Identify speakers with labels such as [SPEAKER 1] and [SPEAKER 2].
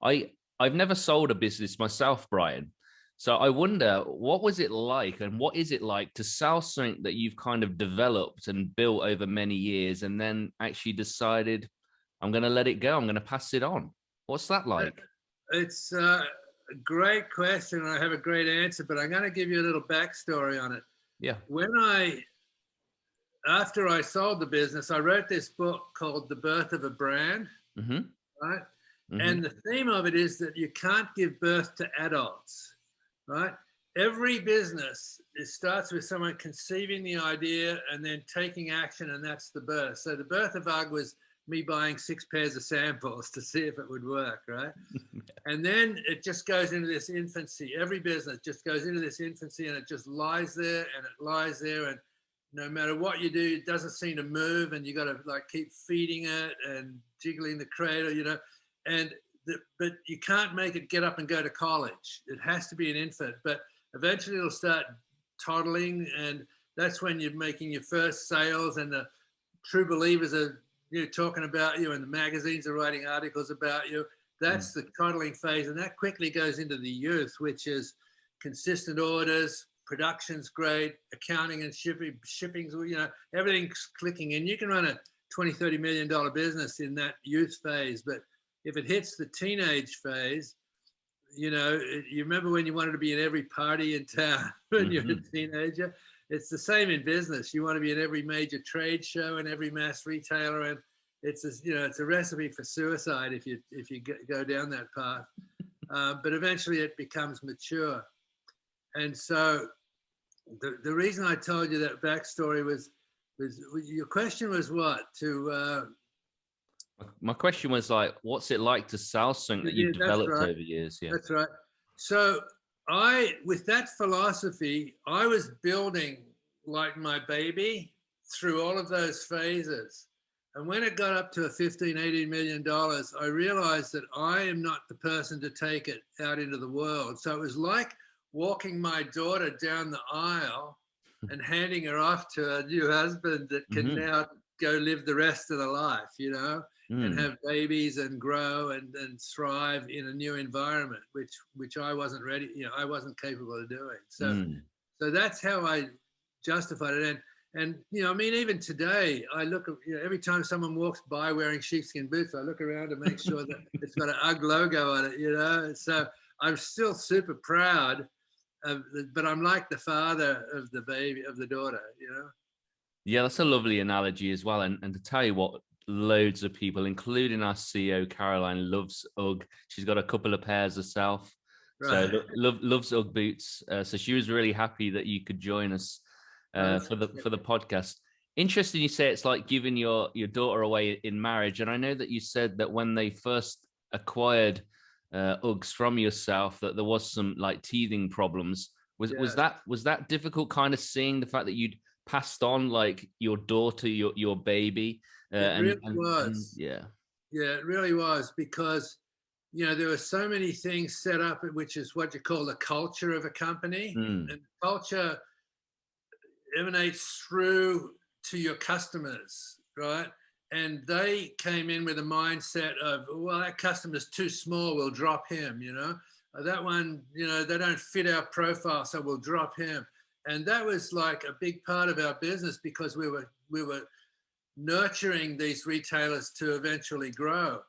[SPEAKER 1] I've never sold a business myself, Brian. So I wonder, what was it like, and what is it like to sell something that you've kind of developed and built over many years, and then actually decided, I'm going to let it go, I'm going to pass it on? What's that like?
[SPEAKER 2] It's a great question, and I have a great answer, but I'm going to give you a little backstory on it.
[SPEAKER 1] Yeah.
[SPEAKER 2] When after I sold the business, I wrote this book called The Birth of a Brand,
[SPEAKER 1] Mm-hmm.
[SPEAKER 2] right?
[SPEAKER 1] Mm-hmm.
[SPEAKER 2] And the theme of it is that you can't give birth to adults, right? Every business, it starts with someone conceiving the idea and then taking action, and that's the birth. So the birth of Ugg was me buying 6 pairs of samples to see if it would work, right? And then it just goes into this infancy. Every business just goes into this infancy, and it just lies there and it lies there. And no matter what you do, it doesn't seem to move. And you got to like keep feeding it and jiggling the cradle, you know. And but you can't make it get up and go to college. It has to be an infant. But eventually it'll start toddling, and that's when you're making your first sales, and the true believers are talking about you, and the magazines are writing articles about you. That's the toddling phase, and that quickly goes into the youth, which is consistent orders, production's great, accounting and shipping's, everything's clicking. And you can run a $20-30 million business in that youth phase. But if it hits the teenage phase, you remember when you wanted to be in every party in town when you're a teenager? It's the same in business. You want to be in every major trade show and every mass retailer, and it's a recipe for suicide if you go down that path. But eventually it becomes mature. And so the reason I told you that backstory was your question was what?
[SPEAKER 1] My question was like, what's it like to sell something that you've
[SPEAKER 2] That's
[SPEAKER 1] developed
[SPEAKER 2] right.
[SPEAKER 1] over years? Yeah.
[SPEAKER 2] That's right. So with that philosophy, I was building like my baby through all of those phases. And when it got up to a $15-18 million, I realized that I am not the person to take it out into the world. So it was like walking my daughter down the aisle and handing her off to a new husband that can now go live the rest of the life, and have babies and grow and thrive in a new environment, which I wasn't ready, I wasn't capable of doing. So that's how I justified it. And I mean, even today, I look at, every time someone walks by wearing sheepskin boots, I look around to make sure that it's got an UGG logo on it, So I'm still super proud but I'm like the father of the baby, of the daughter,
[SPEAKER 1] Yeah, that's a lovely analogy as well. And to tell you what, loads of people, including our CEO, Caroline, loves UGG. She's got a couple of pairs herself.
[SPEAKER 2] Right.
[SPEAKER 1] So loves UGG boots. So she was really happy that you could join us for the podcast. Interesting, you say it's like giving your daughter away in marriage. And I know that you said that when they first acquired Uggs from yourself, that there was some like teething problems. Was that difficult, kind of seeing the fact that you'd passed on like your daughter, your baby?
[SPEAKER 2] It really was.
[SPEAKER 1] Yeah.
[SPEAKER 2] Yeah, it really was, because there were so many things set up, which is what you call the culture of a company. And culture emanates through to your customers, right? And they came in with a mindset of, well, that customer's too small, we'll drop him, that one, they don't fit our profile, so we'll drop him. And that was like a big part of our business, because we were nurturing these retailers to eventually grow.